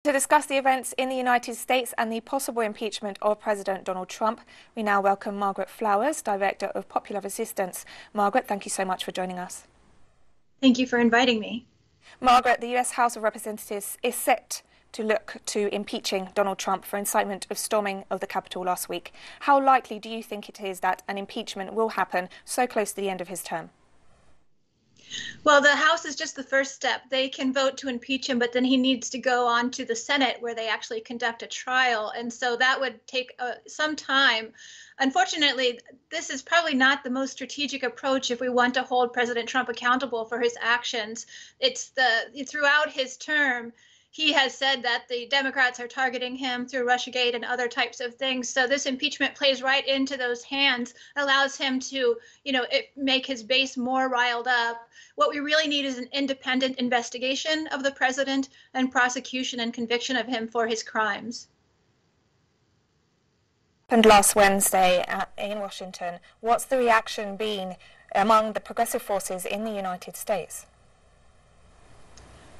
To discuss the events in the United States and the possible impeachment of President Donald Trump, we now welcome Margaret Flowers, Director of Popular Resistance. Margaret, thank you so much for joining us. Thank you for inviting me. Margaret, the US House of Representatives is set to look to impeaching Donald Trump for incitement of storming of the Capitol last week. How likely do you think it is that an impeachment will happen so close to the end of his term? Well, the House is just the first step. They can vote to impeach him, but then he needs to go on to the Senate where they actually conduct a trial. And so that would take some time. Unfortunately, this is probably not the most strategic approach if we want to hold President Trump accountable for his actions. Throughout his term, he has said that the Democrats are targeting him through Russiagate and other types of things. So this impeachment plays right into those hands, allows him to, make his base more riled up. What we really need is an independent investigation of the president and prosecution and conviction of him for his crimes. And last Wednesday in Washington, what's the reaction been among the progressive forces in the United States?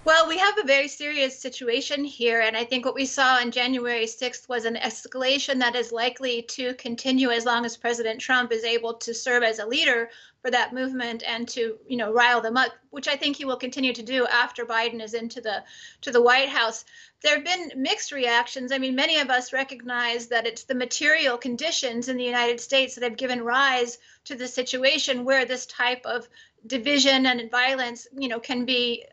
Well, we have a very serious situation here, and I think what we saw on January 6th was an escalation that is likely to continue as long as President Trump is able to serve as a leader for that movement and to, rile them up, which I think he will continue to do after Biden is into the White House. There have been mixed reactions. I mean, many of us recognize that it's the material conditions in the United States that have given rise to the situation where this type of division and violence, can be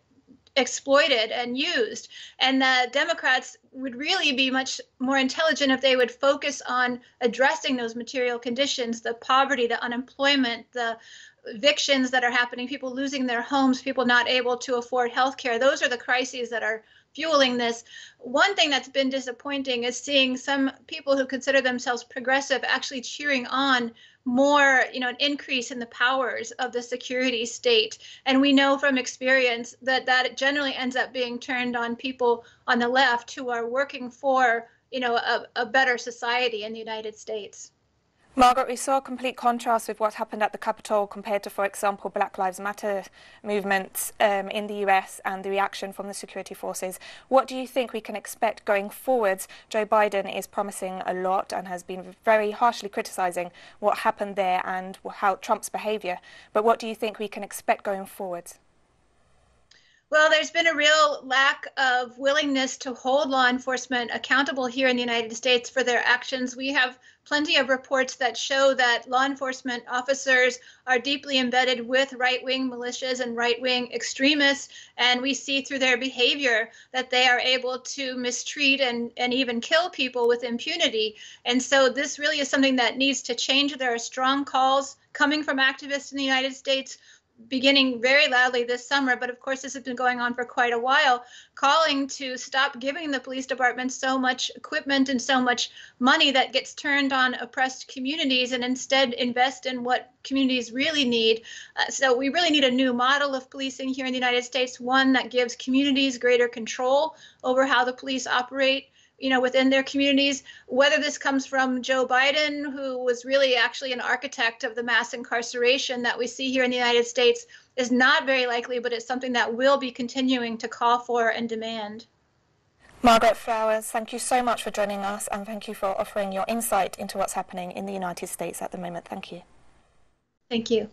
exploited and used. And the Democrats would really be much more intelligent if they would focus on addressing those material conditions, the poverty, the unemployment, the evictions that are happening, people losing their homes, people not able to afford health care. Those are the crises that are fueling this. One thing that's been disappointing is seeing some people who consider themselves progressive actually cheering on more, an increase in the powers of the security state. And we know from experience that that generally ends up being turned on people on the left who are working for, a better society in the United States. Margaret, we saw a complete contrast with what happened at the Capitol compared to, for example, Black Lives Matter movements in the US and the reaction from the security forces. What do you think we can expect going forwards? Joe Biden is promising a lot and has been very harshly criticizing what happened there and how Trump's behavior. But what do you think we can expect going forwards? Well, there's been a real lack of willingness to hold law enforcement accountable here in the United States for their actions. We have plenty of reports that show that law enforcement officers are deeply embedded with right-wing militias and right-wing extremists, and we see through their behavior that they are able to mistreat and even kill people with impunity. And so this really is something that needs to change. There are strong calls coming from activists in the United States beginning very loudly this summer, but of course this has been going on for quite a while, calling to stop giving the police department so much equipment and so much money that gets turned on oppressed communities and instead invest in what communities really need. So we really need a new model of policing here in the United States, one that gives communities greater control over how the police operate, within their communities. Whether this comes from Joe Biden, who was really actually an architect of the mass incarceration that we see here in the United States, is not very likely, but it's something that we'll be continuing to call for and demand. Margaret Flowers, thank you so much for joining us, and thank you for offering your insight into what's happening in the United States at the moment. Thank you. Thank you.